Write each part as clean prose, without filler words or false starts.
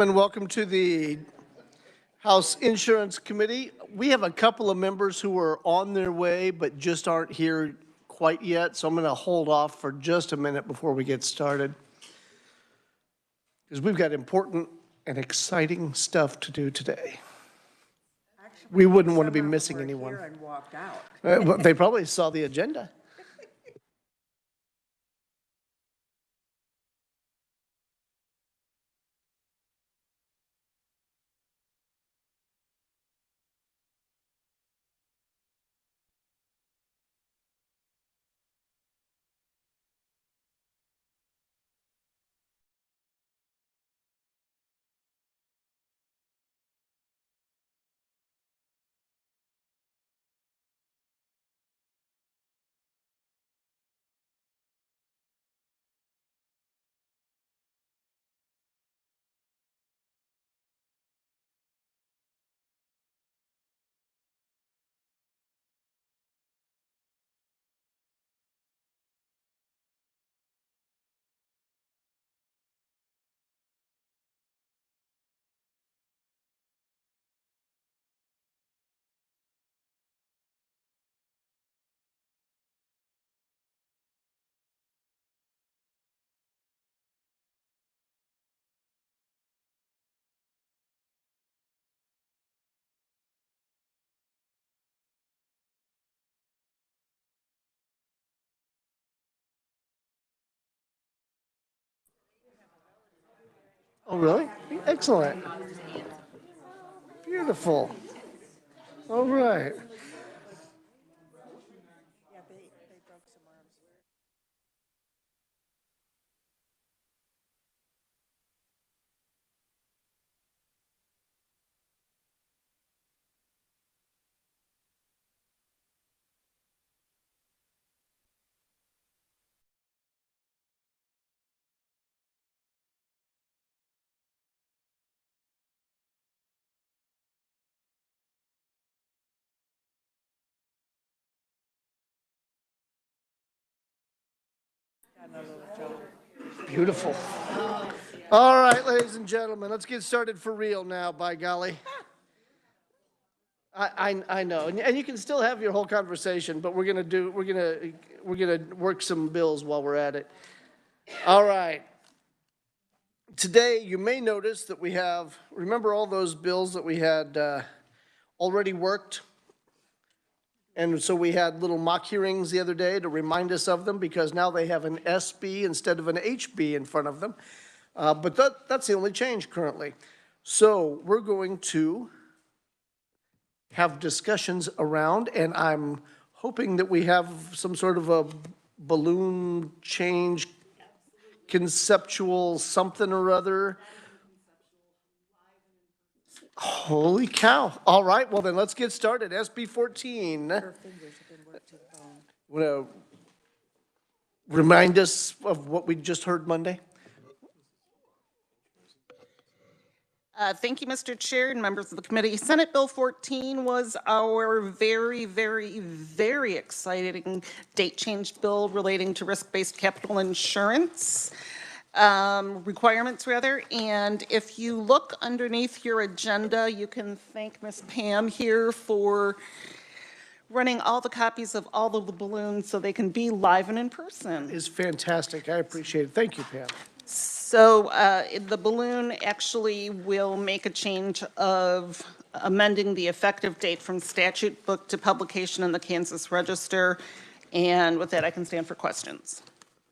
And welcome to the House Insurance Committee. We have a couple of members who are on their way but just aren't here quite yet, so I'm going to hold off for just a minute before we get started, because we've got important and exciting stuff to do today. We wouldn't want to be missing anyone. And walked out. Well, they probably saw the agenda. Oh, really? Excellent. Beautiful. All right. Yeah, they broke some arms. Got another little job. Beautiful. All right, ladies and gentlemen, let's get started for real now, by golly. I know, and you can still have your whole conversation, but we're gonna work some bills while we're at it. All right. Today, you may notice that we have, remember all those bills that we had already worked? And so we had little mock hearings the other day to remind us of them, because now they have an SB instead of an HB in front of them. But that's the only change currently. So we're going to have discussions around, and I'm hoping that we have some sort of a balloon change, conceptual something or other. Holy cow. All right, well then let's get started. SB 14. Her fingers have been worked to the bone. Want to remind us of what we just heard Monday? Thank you, Mr. Chair and members of the committee. Senate Bill 14 was our very, very, very exciting date change bill relating to risk-based capital insurance requirements, rather. And if you look underneath your agenda, you can thank Ms. Pam here for running all the copies of all of the balloons so they can be live and in person. Is fantastic. I appreciate it. Thank you, Pam. So the balloon actually will make a change of amending the effective date from statute book to publication in the Kansas Register. And with that, I can stand for questions.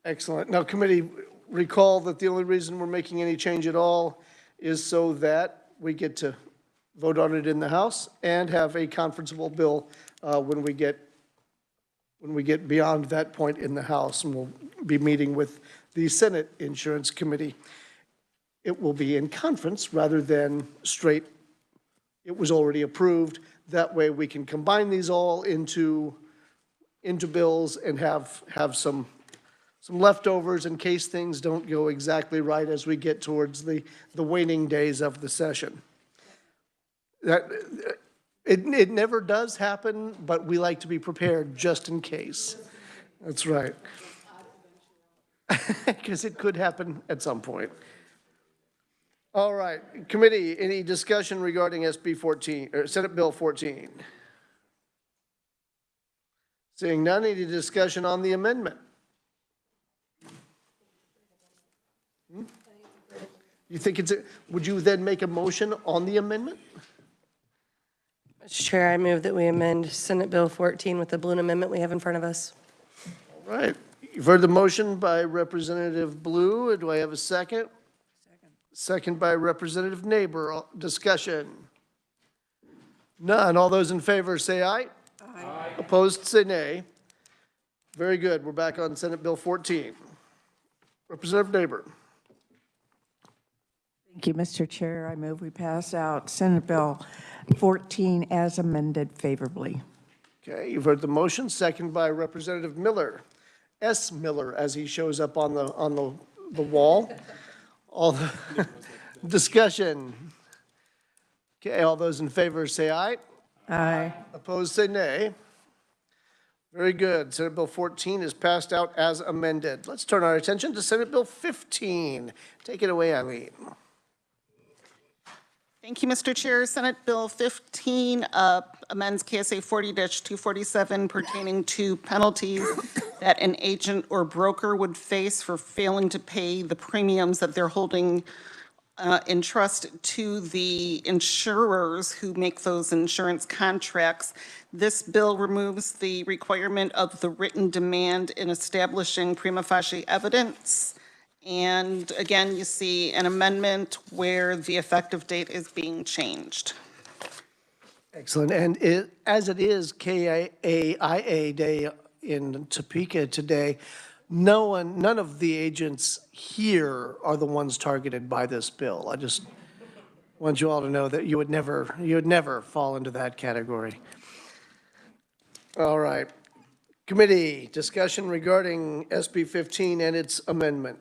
Excellent. Now, committee, recall that the only reason we're making any change at all is so that we get to vote on it in the House and have a conferenceable bill when we get beyond that point in the House, and we'll be meeting with the Senate Insurance Committee. It will be in conference rather than straight, it was already approved. That way we can combine these all into bills and have some leftovers in case things don't go exactly right as we get towards the waning days of the session. It never does happen, but we like to be prepared just in case. That's right. Because it could happen at some point. All right, committee, any discussion regarding SB 14, or Senate Bill 14? Seeing none, any discussion on the amendment? You think would you then make a motion on the amendment? Mr. Chair, I move that we amend Senate Bill 14 with the balloon amendment we have in front of us. All right, you've heard the motion by Representative Blue. Do I have a second? Second by Representative Neighbor. Discussion? None. All those in favor say aye. Aye. Opposed, say nay. Very good. We're back on Senate Bill 14. Representative Neighbor. Thank you, Mr. Chair. I move we pass out Senate Bill 14 as amended favorably. Okay, you've heard the motion. Second by Representative Miller. S. Miller, as he shows up on the wall. All the discussion. Okay, all those in favor say aye. Aye. Opposed, say nay. Very good. Senate Bill 14 is passed out as amended. Let's turn our attention to Senate Bill 15. Take it away, Eileen. Thank you, Mr. Chair. Senate Bill 15 amends KSA 40-247 pertaining to penalties that an agent or broker would face for failing to pay the premiums that they're holding in trust to the insurers who make those insurance contracts. This bill removes the requirement of the written demand in establishing prima facie evidence. And again, you see an amendment where the effective date is being changed. Excellent. And as it is KAIA Day in Topeka today, none of the agents here are the ones targeted by this bill. I just want you all to know that you would never fall into that category. All right. Committee, discussion regarding SB 15 and its amendment.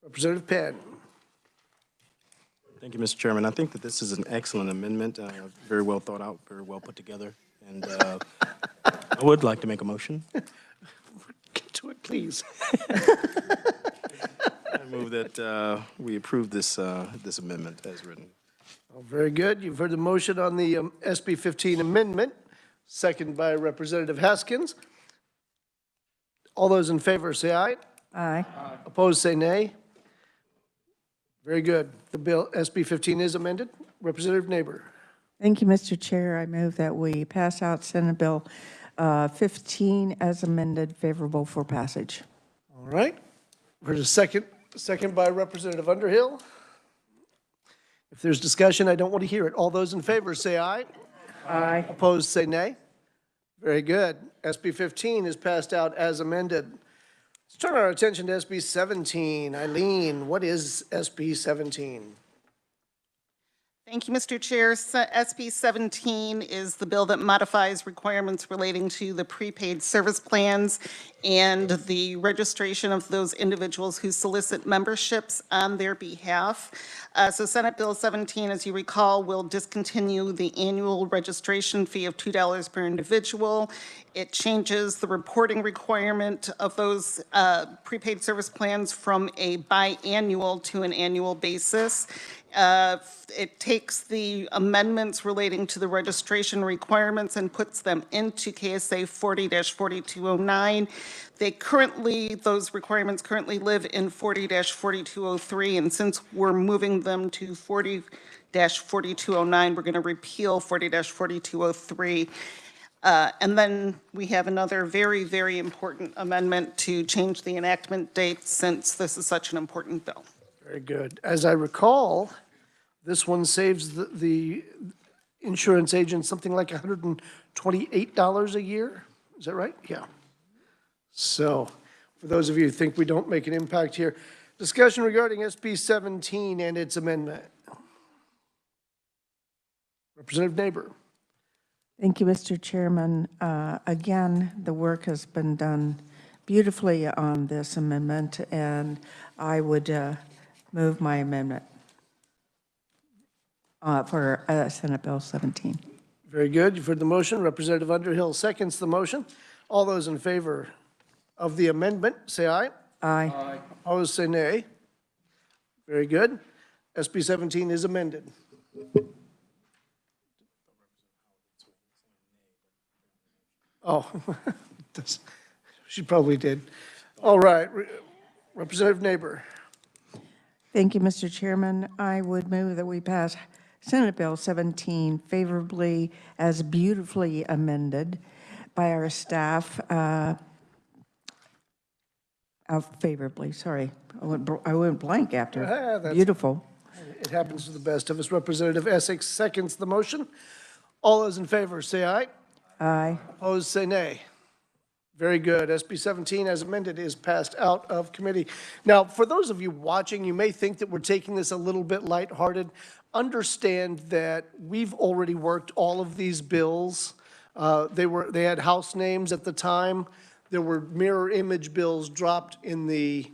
Representative Penn. Thank you, Mr. Chairman. I think that this is an excellent amendment, very well thought out, very well put together, and I would like to make a motion. Get to it, please. I move that we approve this amendment as written. Oh, very good. You've heard the motion on the SB 15 amendment, second by Representative Haskins. All those in favor say aye. Aye. Opposed, say nay. Very good. The bill, SB 15 is amended. Representative Neighbor. Thank you, Mr. Chair. I move that we pass out Senate Bill 15 as amended favorable for passage. All right. Heard a second by Representative Underhill. If there's discussion, I don't want to hear it. All those in favor say aye. Aye. Opposed, say nay. Very good. SB 15 is passed out as amended. Let's turn our attention to SB 17. Eileen, what is SB 17? Thank you, Mr. Chair. SB 17 is the bill that modifies requirements relating to the prepaid service plans and the registration of those individuals who solicit memberships on their behalf. So Senate Bill 17, as you recall, will discontinue the annual registration fee of $2 per individual. It changes the reporting requirement of those prepaid service plans from a biannual to an annual basis. It takes the amendments relating to the registration requirements and puts them into KSA 40-4209. Those requirements currently live in 40-4203, and since we're moving them to 40-4209, we're going to repeal 40-4203. And then we have another very, very important amendment to change the enactment date since this is such an important bill. Very good. As I recall, this one saves the insurance agent something like $128 a year. Is that right? Yeah. So for those of you who think we don't make an impact here, discussion regarding SB 17 and its amendment. Representative Neighbor. Thank you, Mr. Chairman. Again, the work has been done beautifully on this amendment, and I would move my amendment for Senate Bill 17. Very good. You've heard the motion. Representative Underhill seconds the motion. All those in favor of the amendment, say aye. Aye. Opposed, say nay. Very good. SB 17 is amended. Oh, she probably did. All right, Representative Neighbor. Thank you, Mr. Chairman. I would move that we pass Senate Bill 17 favorably as beautifully amended by our staff. Favorably, sorry. I went blank after. That's- Beautiful. It happens to the best of us. Representative Essex seconds the motion. All those in favor, say aye. Aye. Opposed, say nay. Very good. SB 17, as amended, is passed out of committee. Now, for those of you watching, you may think that we're taking this a little bit lighthearted. Understand that we've already worked all of these bills. They had house names at the time. There were mirror image bills dropped in the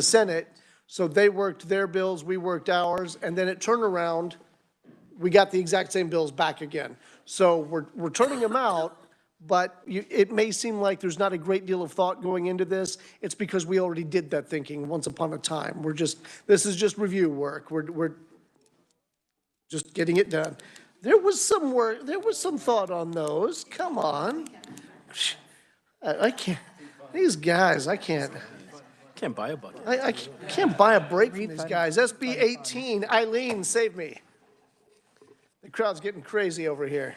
Senate. So they worked their bills, we worked ours, and then it turned around, we got the exact same bills back again. So we're turning them out, but it may seem like there's not a great deal of thought going into this. It's because we already did that thinking once upon a time. This is just review work. We're just getting it done. There was some work, there was some thought on those. Come on. I can't, these guys, I can't. Can't buy a bucket. I can't buy a break from these guys. SB 18, Eileen, save me. The crowd's getting crazy over here.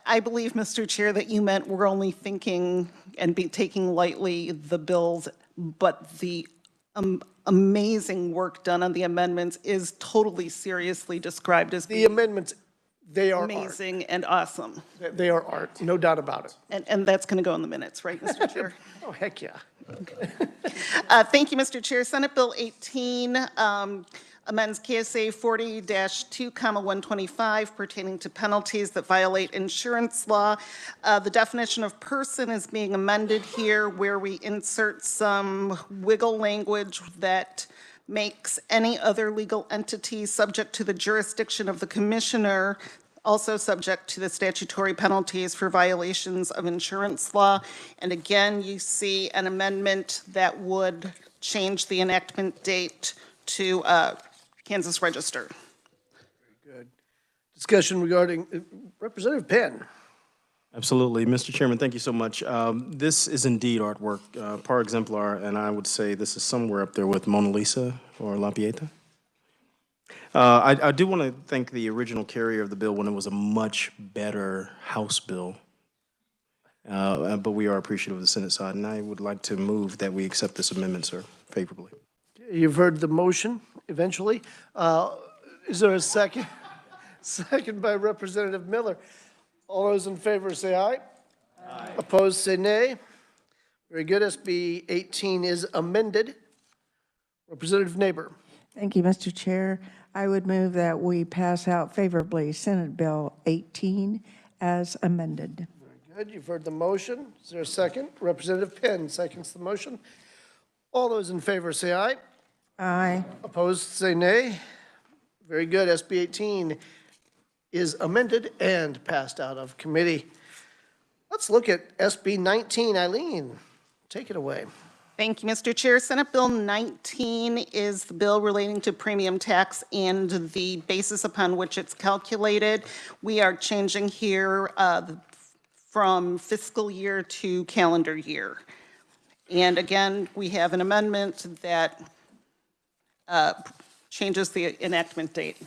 I believe, Mr. Chair, that you meant we're only thinking and taking lightly the bills, but the amazing work done on the amendments is totally seriously described as The being amendments, they are art. amazing and awesome. They are art, no doubt about it. And that's going to go in the minutes, right, Mr. Chair? Oh, heck yeah. Thank you, Mr. Chair. Senate Bill 18 amends KSA 40-2, 125 pertaining to penalties that violate insurance law. The definition of person is being amended here where we insert some wiggle language that makes any other legal entity subject to the jurisdiction of the commissioner also subject to the statutory penalties for violations of insurance law. And again, you see an amendment that would change the enactment date to Kansas Register. Very good. Discussion regarding Representative Penn. Absolutely. Mr. Chairman, thank you so much. This is indeed artwork, par exemplar, and I would say this is somewhere up there with Mona Lisa or La Pieta. I do want to thank the original carrier of the bill when it was a much better House bill. But we are appreciative of the Senate side, and I would like to move that we accept this amendment, sir, favorably. You've heard the motion eventually. Is there a second? Second by Representative Miller. All those in favor say aye. Aye. Opposed say nay. Very good. SB 18 is amended. Representative Neighbor. Thank you, Mr. Chair. I would move that we pass out favorably Senate Bill 18 as amended. Very good. You've heard the motion. Is there a second? Representative Penn seconds the motion. All those in favor say aye. Aye. Opposed say nay. Very good. SB 18 is amended and passed out of committee. Let's look at SB 19. Eileen, take it away. Thank you, Mr. Chair. Senate Bill 19 is the bill relating to premium tax and the basis upon which it's calculated. We are changing here from fiscal year to calendar year. And again, we have an amendment that changes the enactment date.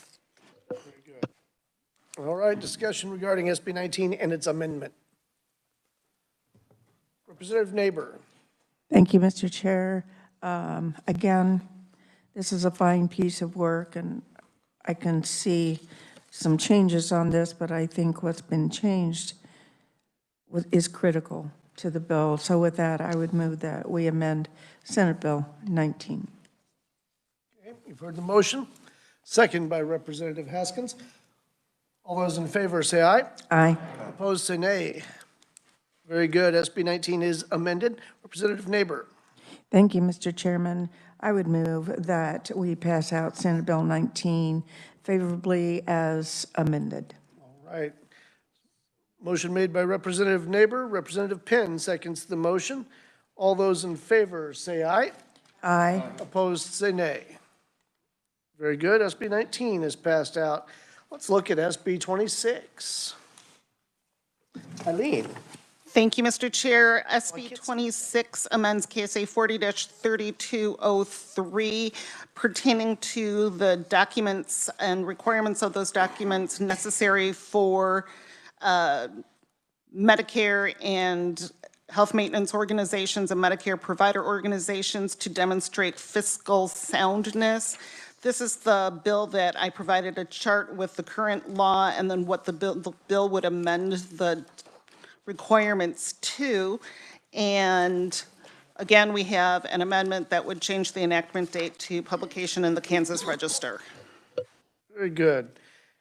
All right, discussion regarding SB 19 and its amendment. Representative Neighbor. Thank you, Mr. Chair. Again, this is a fine piece of work, and I can see some changes on this, but I think what's been changed is critical to the bill. So with that, I would move that we amend Senate Bill 19. Okay, you've heard the motion. Second by Representative Haskins. All those in favor say aye. Aye. Opposed say nay. Very good. SB 19 is amended. Representative Neighbor. Thank you, Mr. Chairman. I would move that we pass out Senate Bill 19 favorably as amended. All right. Motion made by Representative Neighbor. Representative Penn seconds the motion. All those in favor say aye. Aye. Opposed say nay. Very good. SB 19 is passed out. Let's look at SB 26. Eileen. Thank you, Mr. Chair. SB 26 amends KSA 40-3203 pertaining to the documents and requirements of those documents necessary for Medicare and health maintenance organizations and Medicare provider organizations to demonstrate fiscal soundness. This is the bill that I provided a chart with the current law and then what the bill would amend the requirements to. And again, we have an amendment that would change the enactment date to publication in the Kansas Register. Very good.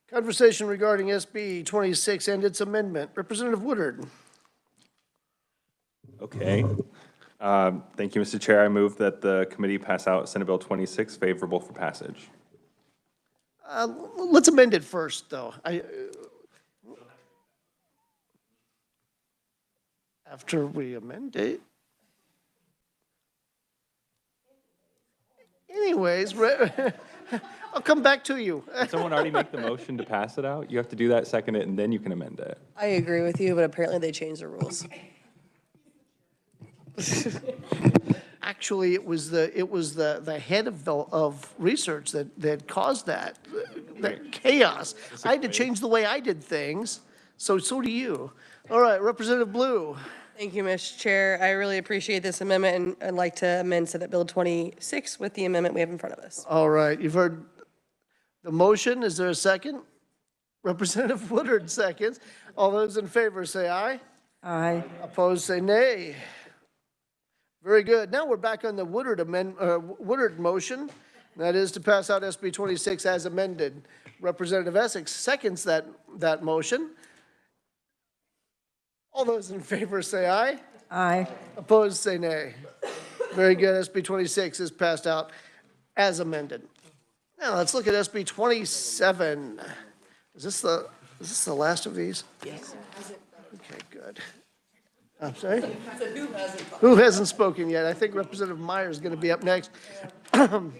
Conversation regarding SB 26 and its amendment. Representative Woodard. Okay. Thank you, Mr. Chair. I move that the committee pass out Senate Bill 26 favorable for passage. Let's amend it first, though. After we amend it. Anyways, I'll come back to you. Did someone already make the motion to pass it out? You have to do that, second it, and then you can amend it. I agree with you, but apparently they changed the rules. Actually, it was the head of research that caused that chaos. I had to change the way I did things, so do you. All right, Representative Blue. Thank you, Mr. Chair. I really appreciate this amendment, and I'd like to amend Senate Bill 26 with the amendment we have in front of us. All right, you've heard the motion. Is there a second? Representative Woodard seconds. All those in favor say aye. Aye. Opposed say nay. Very good. Now we're back on the Woodard motion. That is to pass out SB 26 as amended. Representative Essex seconds that motion. All those in favor say aye. Aye. Opposed say nay. Very good. SB 26 is passed out as amended. Now let's look at SB 27. Is this the last of these? Yes. Okay, good. I'm sorry? Who hasn't spoken yet? I think Representative Meyer is going to be up next. All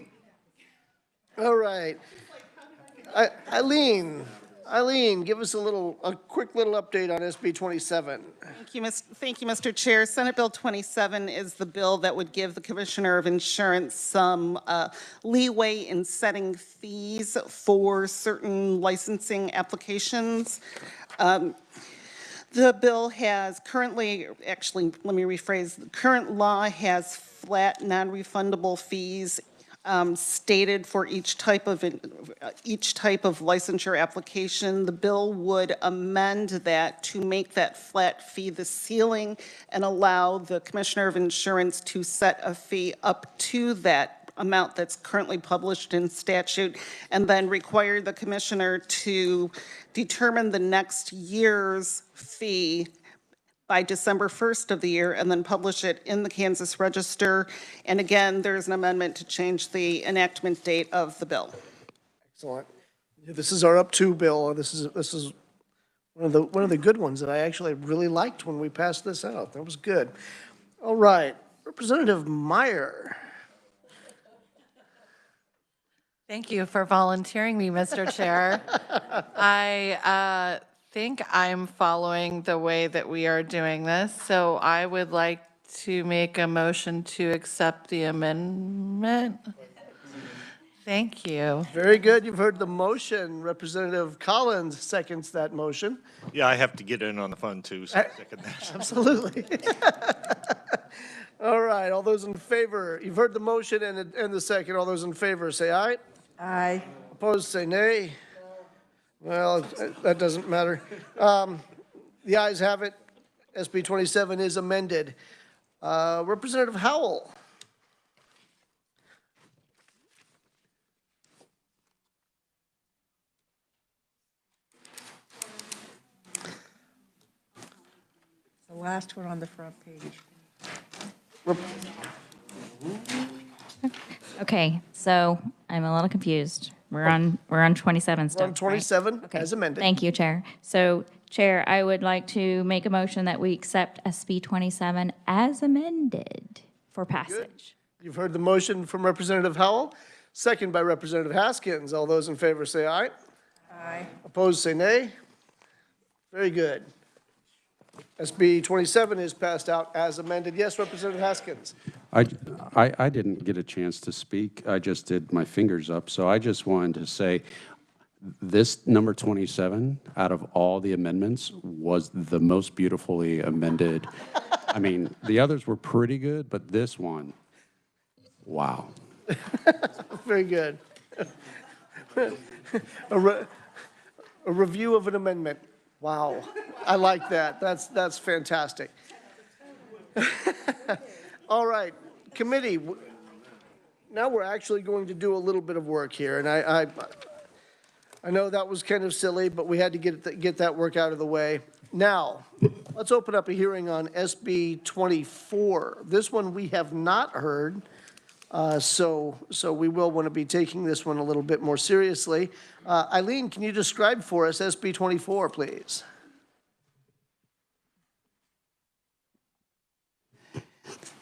right. Eileen, give us a quick little update on SB 27. Thank you, Mr. Chair. Senate Bill 27 is the bill that would give the Commissioner of Insurance some leeway in setting fees for certain licensing applications. The bill has currently, actually, let me rephrase, the current law has flat, non-refundable fees stated for each type of licensure application. The bill would amend that to make that flat fee the ceiling and allow the Commissioner of Insurance to set a fee up to that amount that's currently published in statute, and then require the commissioner to determine the next year's fee by December 1st of the year, and then publish it in the Kansas Register. And again, there's an amendment to change the enactment date of the bill. Excellent. This is our up to bill. This is one of the good ones that I actually really liked when we passed this out. That was good. All right, Representative Meyer. Thank you for volunteering me, Mr. Chair. I think I'm following the way that we are doing this, so I would like to make a motion to accept the amendment. Thank you. Very good. You've heard the motion. Representative Collins seconds that motion. Yeah, I have to get in on the fun too, so I second that. Absolutely. All right, all those in favor, you've heard the motion and the second. All those in favor say aye. Aye. Opposed say nay. Well, that doesn't matter. The ayes have it. SB 27 is amended. Representative Howell. The last one on the front page. Okay, so I'm a little confused. We're on 27 still. We're on 27 right? Okay. as amended. Thank you, Chair. So, Chair, I would like to make a motion that we accept SB 27 as amended for passage. You've heard the motion from Representative Howell. second by Representative Haskins. All those in favor say aye. Aye. Opposed, say nay. Very good. SB 27 is passed out as amended. Yes, Representative Haskins. I didn't get a chance to speak. I just did my fingers up. So I just wanted to say this number 27, out of all the amendments, was the most beautifully amended. I mean, the others were pretty good, but this one, wow. Very good. A review of an amendment. Wow. I like that. That's fantastic. All right, committee. Now we're actually going to do a little bit of work here, and I know that was kind of silly, but we had to get that work out of the way. Now, let's open up a hearing on SB 24. This one we have not heard, so we will want to be taking this one a little bit more seriously. Eileen, can you describe for us SB 24, please?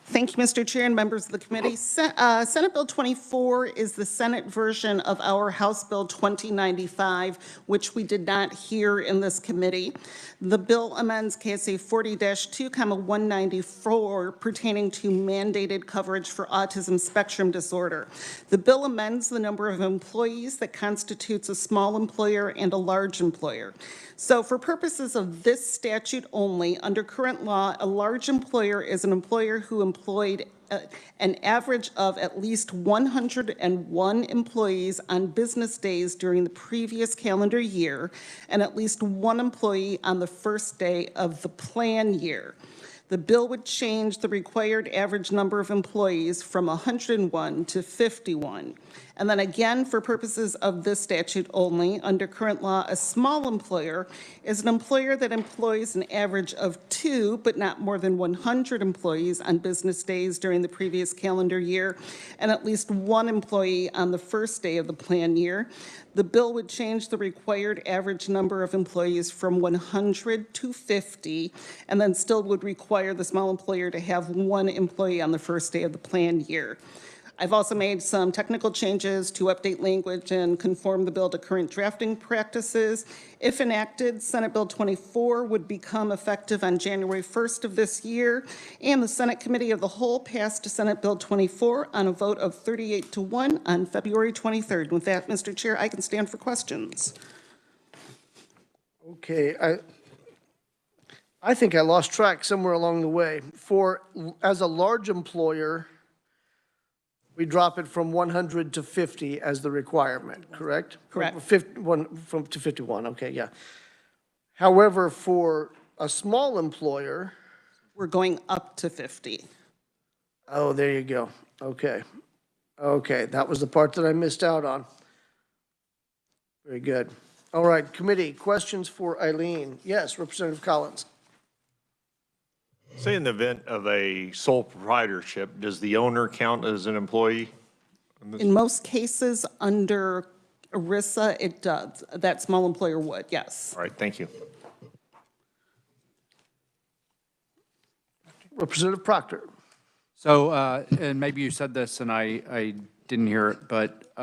Thank you, Mr. Chair and members of the committee. Senate Bill 24 is the Senate version of our House Bill 2095, which we did not hear in this committee. The bill amends KSA 40-2, pertaining to mandated coverage for autism spectrum disorder. The bill amends the number of employees that constitutes a small employer and a large employer. So for purposes of this statute only, under current law, a large employer is an employer who employed an average of at least 101 employees on business days during the previous calendar year, and at least one employee on the first day of the plan year. The bill would change the required average number of employees from 101 to 51. And then again, for purposes of this statute only, under current law, a small employer is an employer that employs an average of 2, but not more than 100 employees on business days during the previous calendar year, and at least one employee on the first day of the plan year. The bill would change the required average number of employees from 100 to 50, and then still would require the small employer to have one employee on the first day of the plan year. I've also made some technical changes to update language and conform the bill to current drafting practices. If enacted, Senate Bill 24 would become effective on January 1st of this year, and the Senate Committee of the Whole passed Senate Bill 24 on a vote of 38-1 on February 23rd. With that, Mr. Chair, I can stand for questions. Okay, I think I lost track somewhere along the way. As a large employer, we drop it from 100 to 50 as the requirement, correct? Correct. To 51, okay, yeah. However, for a small employer, We're going up to 50. oh, there you go. Okay. Okay, that was the part that I missed out on. Very good. All right, committee, questions for Eileen? Yes, Representative Collins. Say in the event of a sole proprietorship, does the owner count as an employee? In most cases, under ERISA, it does. That small employer would, yes. All right, thank you. Representative Proctor. So, and maybe you said this and I didn't hear it, but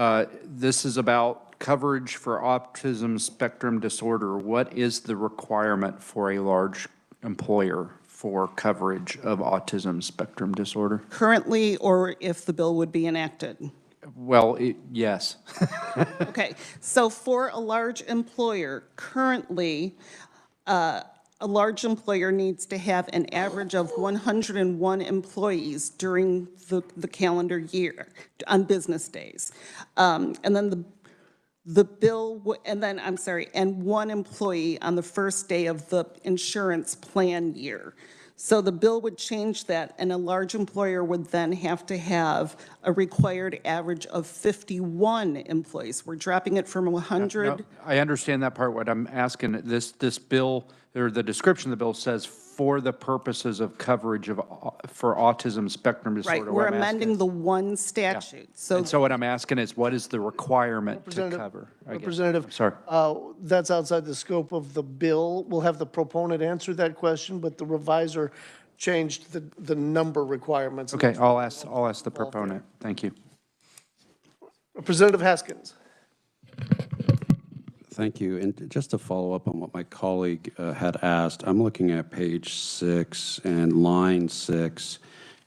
this is about coverage for autism spectrum disorder. What is the requirement for a large employer for coverage of autism spectrum disorder? Currently, or if the bill would be enacted? Well, yes. Okay, so for a large employer, currently, a large employer needs to have an average of 101 employees during the calendar year on business days. And then the bill, and one employee on the first day of the insurance plan year. So the bill would change that, and a large employer would then have to have a required average of 51 employees. We're dropping it from 100. No, I understand that part. What I'm asking, this bill, or the description of the bill says for the purposes of coverage for autism spectrum disorder. Right, we're amending the one statute. And so what I'm asking is, what is the requirement to cover? Representative, Sorry. that's outside the scope of the bill. We'll have the proponent answer that question, but the reviser changed the number requirements. Okay, I'll ask the proponent. Thank you. Representative Haskins. Thank you. And just to follow up on what my colleague had asked, I'm looking at page 6 and line 6,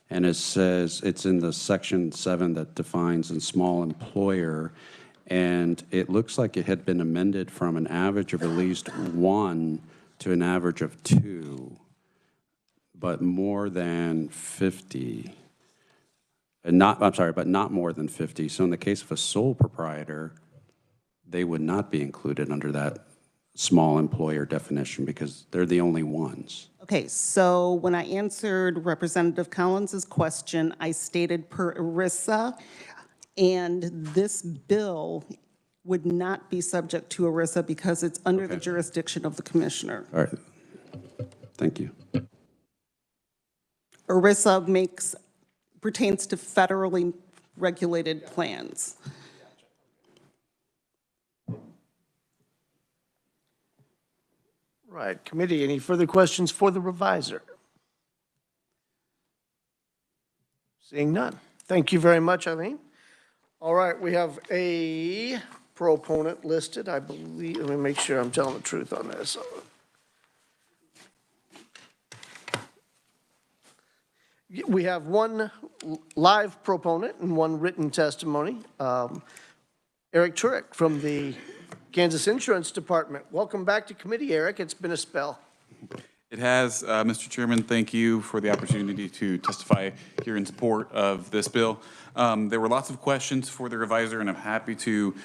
and it says it's in the section 7 that defines a small employer, and it looks like it had been amended from an average of at least 1 to an average of 2, but more than 50. But not more than 50. So in the case of a sole proprietor, they would not be included under that small employer definition because they're the only ones. Okay, so when I answered Representative Collins's question, I stated per ERISA, and this bill would not be subject to ERISA because it's under the jurisdiction of the commissioner. All right. Thank you. ERISA pertains to federally regulated plans. Right, committee, any further questions for the reviser? Seeing none. Thank you very much, Eileen. All right, we have a proponent listed, I believe. Let me make sure I'm telling the truth on this. We have one live proponent and one written testimony. Eric Turek from the Kansas Insurance Department. Welcome back to committee, Eric. It's been a spell. It has, Mr. Chairman, thank you for the opportunity to testify here in support of this bill. There were lots of questions for the reviser, and I'm happy to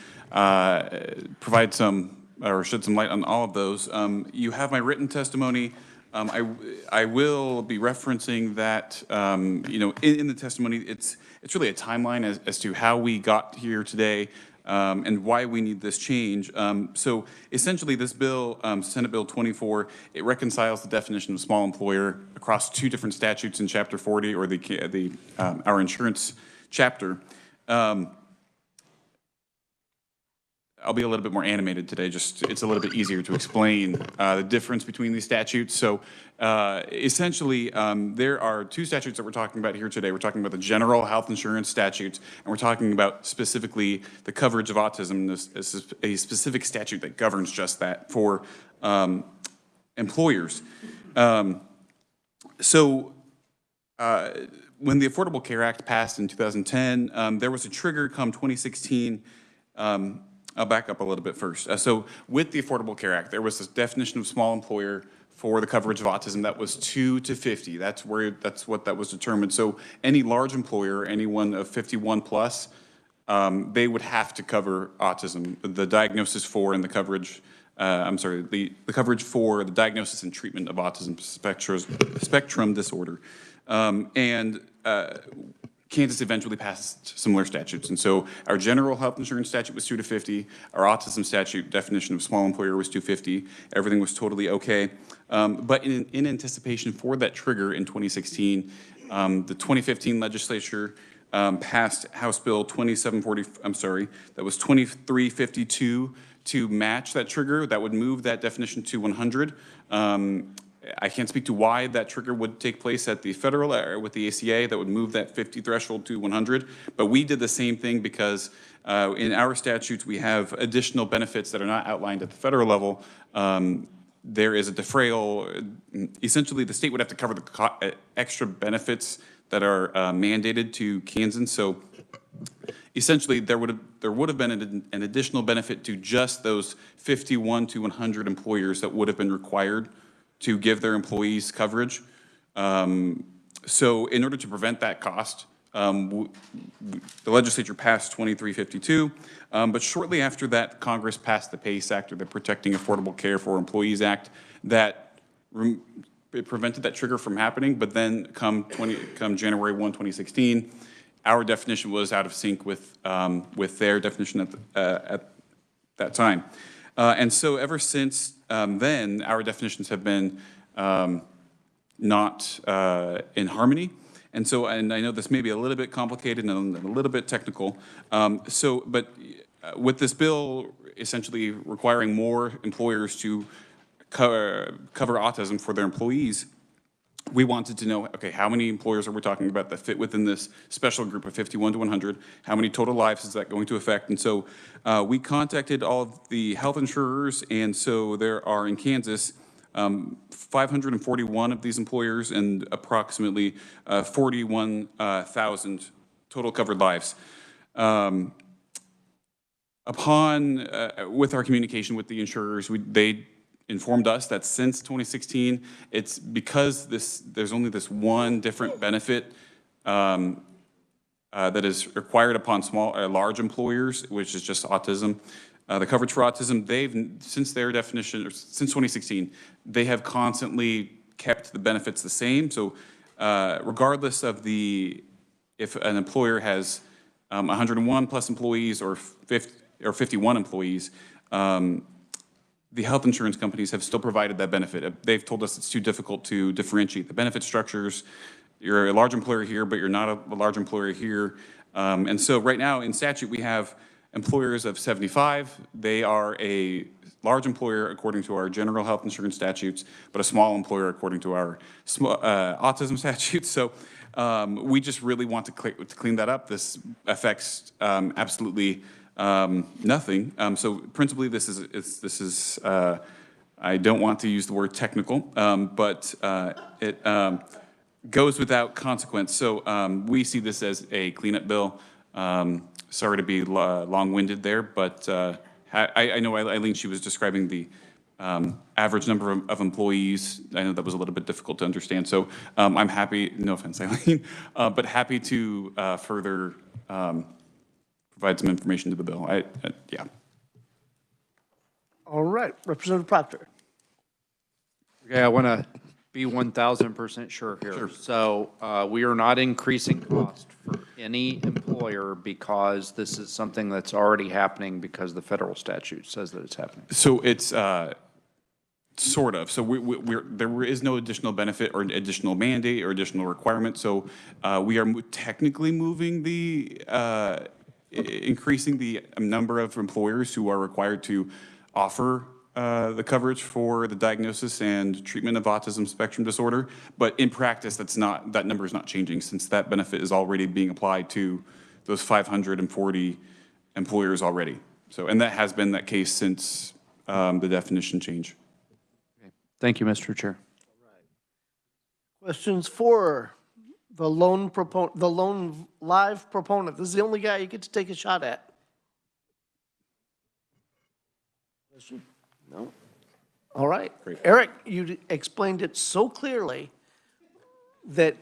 provide some, or shed some light on all of those. You have my written testimony. I will be referencing that, in the testimony, it's really a timeline as to how we got here today. And why we need this change. So essentially this bill, Senate Bill 24, it reconciles the definition of small employer across 2 different statutes in Chapter 40, or our insurance chapter. I'll be a little bit more animated today, just it's a little bit easier to explain the difference between these statutes. So essentially, there are 2 statutes that we're talking about here today. We're talking about the general health insurance statutes, and we're talking about specifically the coverage of autism. This is a specific statute that governs just that for employers. When the Affordable Care Act passed in 2010, there was a trigger come 2016. I'll back up a little bit first. So with the Affordable Care Act, there was this definition of small employer for the coverage of autism that was 2 to 50. That's what that was determined. So any large employer, anyone of 51 plus, they would have to cover autism, the diagnosis for and the coverage, the coverage for the diagnosis and treatment of autism spectrum disorder. Kansas eventually passed similar statutes. And so our general health insurance statute was 2 to 50. Our autism statute definition of small employer was 250. Everything was totally okay. But in anticipation for that trigger in 2016, the 2015 legislature passed House Bill 2352 to match that trigger. That would move that definition to 100. I can't speak to why that trigger would take place at the federal with the ACA that would move that 50 threshold to 100. But we did the same thing because in our statutes we have additional benefits that are not outlined at the federal level. There is a defrayal. Essentially, the state would have to cover the extra benefits that are mandated to Kansans. So essentially, there would have been an additional benefit to just those 51 to 100 employers that would have been required to give their employees coverage. So in order to prevent that cost, the legislature passed 2352, but shortly after that, Congress passed the PACE Act, or the Protecting Affordable Care for Employees Act, that it prevented that trigger from happening, but then come January 1, 2016, our definition was out of sync with their definition at that time. And so ever since then, our definitions have been not in harmony. And so, and I know this may be a little bit complicated and a little bit technical. But with this bill essentially requiring more employers to cover autism for their employees, we wanted to know, okay, how many employers are we talking about that fit within this special group of 51 to 100? How many total lives is that going to affect? And so we contacted all of the health insurers, and so there are in Kansas 541 of these employers and approximately 41,000 total covered lives. With our communication with the insurers, they informed us that since 2016, it's because there's only this one different benefit that is required upon large employers, which is just autism. The coverage for autism, since their definition, or since 2016, they have constantly kept the benefits the same. So regardless of if an employer has 101 plus employees or 51 employees, the health insurance companies have still provided that benefit. They've told us it's too difficult to differentiate the benefit structures. You're a large employer here, but you're not a large employer here. And so right now in statute, we have employers of 75. They are a large employer according to our general health insurance statutes, but a small employer according to our autism statutes. So we just really want to clean that up. This affects absolutely nothing. So principally, this is I don't want to use the word technical, but it goes without consequence. So we see this as a cleanup bill. Sorry to be long-winded there, but I know Eileen, she was describing the average number of employees. I know that was a little bit difficult to understand. So I'm happy, no offense, Eileen, but happy to further provide some information to the bill. Yeah. All right, Representative Proctor. Okay, I want to be 1,000% sure here. Sure. So we are not increasing cost for any employer because this is something that's already happening because the federal statute says that it's happening. So it's sort of. So there is no additional benefit or additional mandate or additional requirement. So we are technically moving increasing the number of employers who are required to offer the coverage for the diagnosis and treatment of autism spectrum disorder. But in practice, that number is not changing since that benefit is already being applied to those 540 employers already. So, and that has been that case since the definition change. Okay. Thank you, Mr. Chair. Questions for the lone live proponent? This is the only guy you get to take a shot at. Question? No? All right. Great. Eric, you explained it so clearly that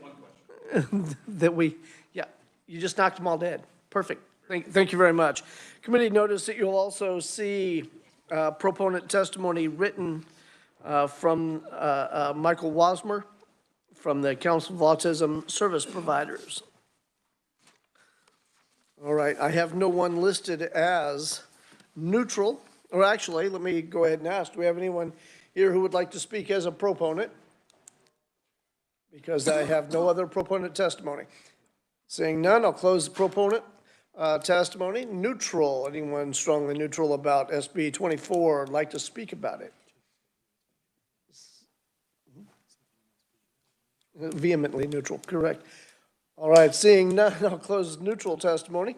you just knocked them all dead. Perfect. Thank you very much. Committee notice that you'll also see proponent testimony written from Michael Wasmer from the Council of Autism Service Providers. All right, I have no one listed as neutral. Or actually, let me go ahead and ask, do we have anyone here who would like to speak as a proponent? Because I have no other proponent testimony. Seeing none, I'll close the proponent testimony. Neutral, anyone strongly neutral about SB 24 would like to speak about it? Vehemently neutral, correct. All right, seeing none, I'll close neutral testimony.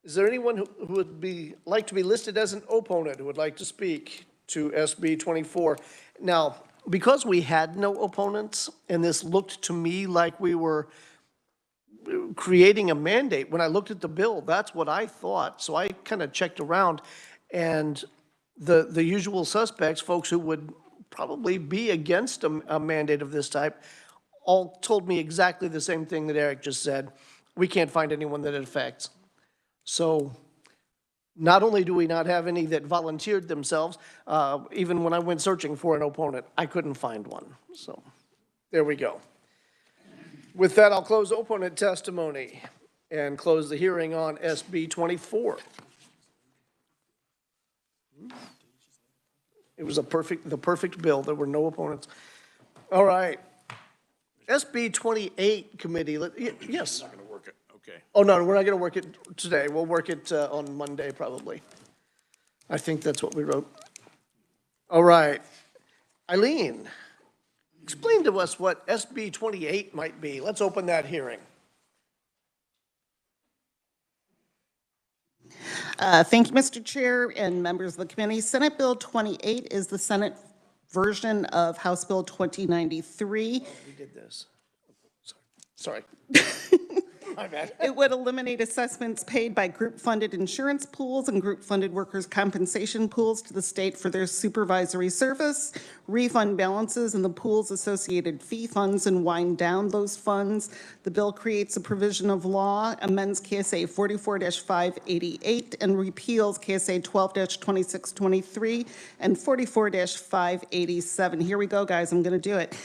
Is there anyone who would like to be listed as an opponent who would like to speak to SB 24? Now, because we had no opponents, and this looked to me like we were creating a mandate, when I looked at the bill, that's what I thought. So I kind of checked around, and the usual suspects, folks who would probably be against a mandate of this type, all told me exactly the same thing that Eric just said. We can't find anyone that it affects. So not only do we not have any that volunteered themselves, even when I went searching for an opponent, I couldn't find one. So there we go. With that, I'll close opponent testimony and close the hearing on SB 24. It was the perfect bill. There were no opponents. All right. SB 28 committee, yes. Not going to work it. Okay. Oh, no, we're not going to work it today. We'll work it on Monday, probably. I think that's what we wrote. All right. Eileen, explain to us what SB 28 might be. Let's open that hearing. Thank you, Mr. Chair and members of the committee. Senate Bill 28 is the Senate version of House Bill 2093. We did this. Sorry. My bad. It would eliminate assessments paid by group-funded insurance pools and group-funded workers' compensation pools to the state for their supervisory service, refund balances in the pool's associated fee funds, and wind down those funds. The bill creates a provision of law, amends KSA 44-588, and repeals KSA 12-2623 and 44-587. Here we go, guys. I'm going to do it.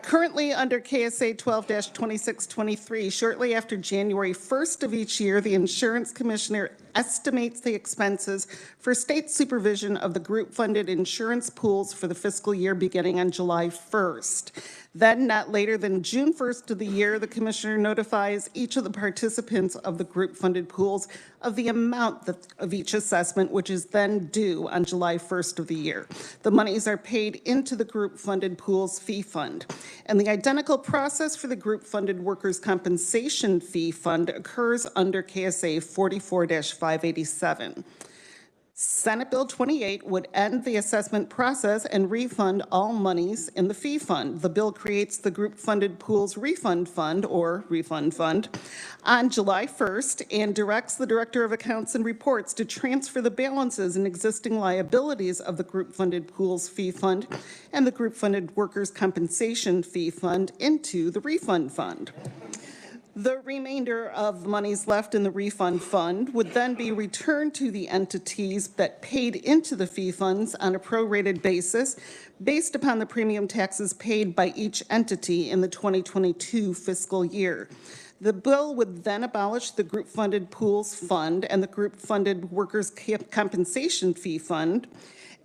Currently, under KSA 12-2623, shortly after January 1st of each year, the insurance commissioner estimates the expenses for state supervision of the group-funded insurance pools for the fiscal year beginning on July 1st. Then, not later than June 1st of the year, the commissioner notifies each of the participants of the group-funded pools of the amount of each assessment, which is then due on July 1st of the year. The monies are paid into the group-funded pool's fee fund. And the identical process for the group-funded workers' compensation fee fund occurs under KSA 44-587. Senate Bill 28 would end the assessment process and refund all monies in the fee fund. The bill creates the group-funded pools refund fund, or refund fund, on July 1st and directs the Director of Accounts and Reports to transfer the balances and existing liabilities of the group-funded pools fee fund and the group-funded workers' compensation fee fund into the refund fund. The remainder of the monies left in the refund fund would then be returned to the entities that paid into the fee funds on a prorated basis based upon the premium taxes paid by each entity in the 2022 fiscal year. The bill would then abolish the group-funded pools fund and the group-funded workers' compensation fee fund,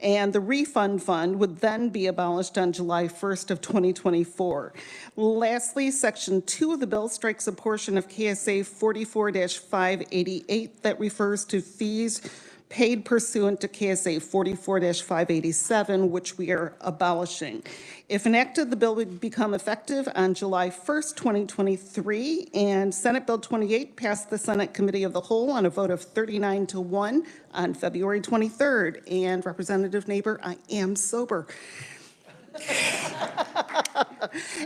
and the refund fund would then be abolished on July 1st of 2024. Lastly, Section 2 of the bill strikes a portion of KSA 44-588 that refers to fees paid pursuant to KSA 44-587, which we are abolishing. If enacted, the bill would become effective on July 1st, 2023, and Senate Bill 28 passed the Senate Committee of the Whole on a vote of 39-1 on February 23rd. And Representative Neighbor, I am sober.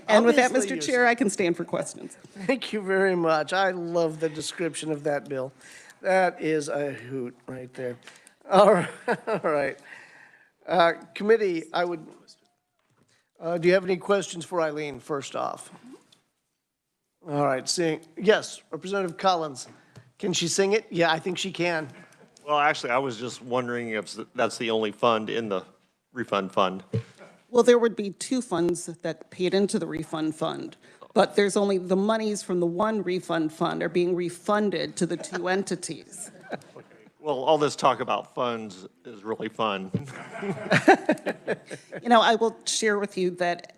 And with that, Obviously, Mr. Chair, I can stand for questions. Thank you very much. I love the description of that bill. That is a hoot right there. All right. All right. Committee, I would, do you have any questions for Eileen, first off? All right, yes, Representative Collins. Can she sing it? Yeah, I think she can. Well, actually, I was just wondering if that's the only fund in the refund fund. Well, there would be two funds that paid into the refund fund, but there's only the monies from the one refund fund are being refunded to the two entities. Well, all this talk about funds is really fun. You know, I will share with you that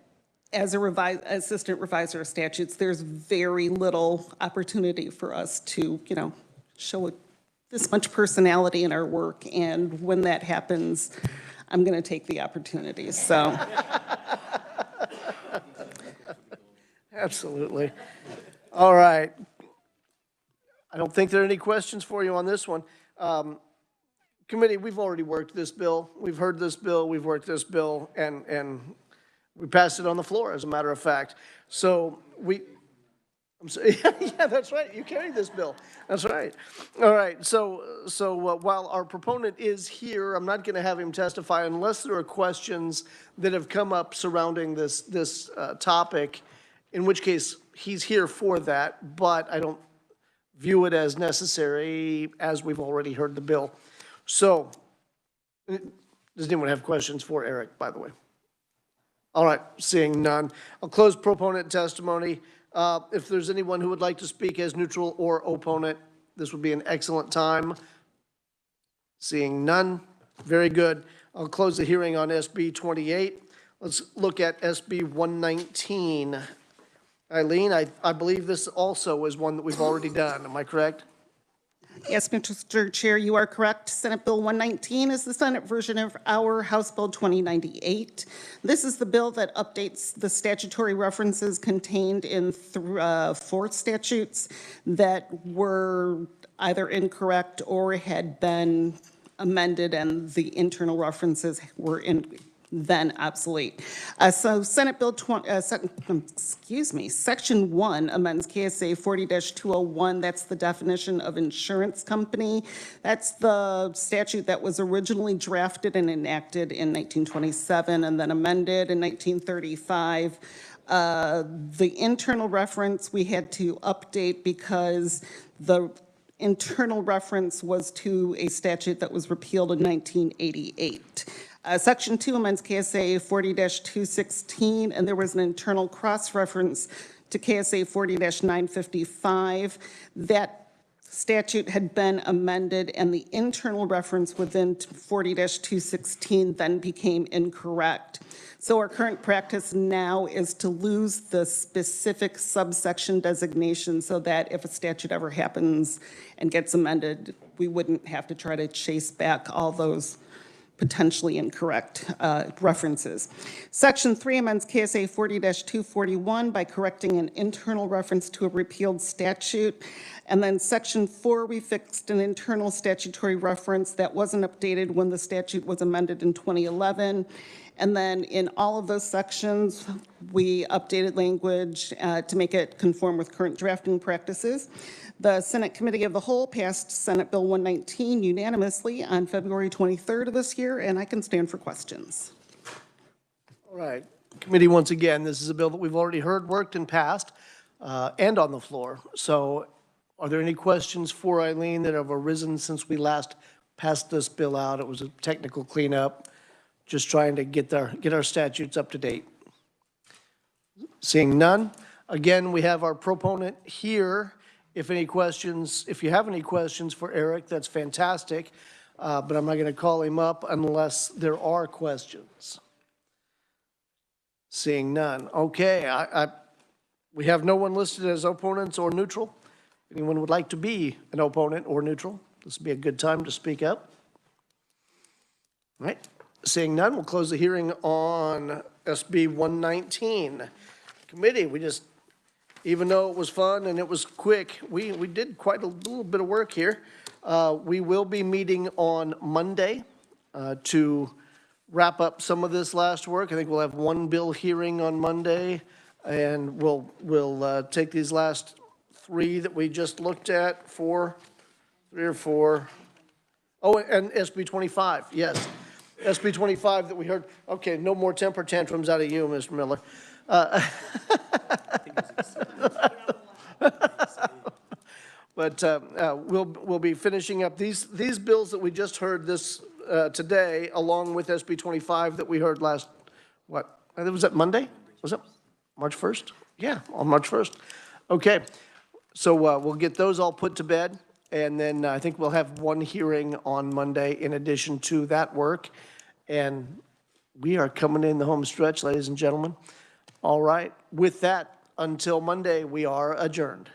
as a assistant reviser of statutes, there's very little opportunity for us to, you know, show this much personality in our work. And when that happens, I'm going to take the opportunity. So. Absolutely. All right. I don't think there are any questions for you on this one. Committee, we've already worked this bill. We've heard this bill. We've worked this bill, and we passed it on the floor, as a matter of fact. So I'm sorry. Yeah, that's right. You carried this bill. That's right. All right. So while our proponent is here, I'm not going to have him testify unless there are questions that have come up surrounding this topic, in which case he's here for that, but I don't view it as necessary as we've already heard the bill. So, does anyone have questions for Eric, by the way? All right, seeing none. I'll close proponent testimony. If there's anyone who would like to speak as neutral or opponent, this would be an excellent time. Seeing none, very good. I'll close the hearing on SB 28. Let's look at SB 119. Eileen, I believe this also is one that we've already done. Am I correct? Yes, Mr. Chair, you are correct. Senate Bill 119 is the Senate version of our House Bill 2098. This is the bill that updates the statutory references contained in 4 statutes that were either incorrect or had been amended, and the internal references were then obsolete. So Senate Bill Section 1 amends KSA 40-201. That's the definition of insurance company. That's the statute that was originally drafted and enacted in 1927 and then amended in 1935. The internal reference we had to update because the internal reference was to a statute that was repealed in 1988. Section 2 amends KSA 40-216, and there was an internal cross-reference to KSA 40-955. That statute had been amended, and the internal reference within 40-216 then became incorrect. So our current practice now is to lose the specific subsection designation so that if a statute ever happens and gets amended, we wouldn't have to try to chase back all those potentially incorrect references. Section 3 amends KSA 40-241 by correcting an internal reference to a repealed statute. And then Section 4, we fixed an internal statutory reference that wasn't updated when the statute was amended in 2011. And then in all of those sections, we updated language to make it conform with current drafting practices. The Senate Committee of the Whole passed Senate Bill 119 unanimously on February 23rd of this year, and I can stand for questions. All right. Committee, once again, this is a bill that we've already heard, worked, and passed, and on the floor. So are there any questions for Eileen that have arisen since we last passed this bill out? It was a technical cleanup, just trying to get our statutes up to date. Seeing none, again, we have our proponent here. If you have any questions for Eric, that's fantastic, but I'm not going to call him up unless there are questions. Seeing none. Okay, we have no one listed as opponents or neutral. If anyone would like to be an opponent or neutral, this would be a good time to speak up. All right, seeing none, we'll close the hearing on SB 119. Committee, even though it was fun and it was quick, we did quite a little bit of work here. We will be meeting on Monday to wrap up some of this last work. I think we'll have one bill hearing on Monday, and we'll take these last 3 that we just looked at, 3 or 4. Oh, and SB 25, yes. SB 25 that we heard. Okay, no more temper tantrums out of you, Mr. Miller. But we'll be finishing up these bills that we just heard today, along with SB 25 that we heard last, was that Monday? Was it March 1st? Yeah, on March 1st. Okay, so we'll get those all put to bed, and then I think we'll have one hearing on Monday in addition to that work. And we are coming in the home stretch, ladies and gentlemen. All right, with that, until Monday, we are adjourned.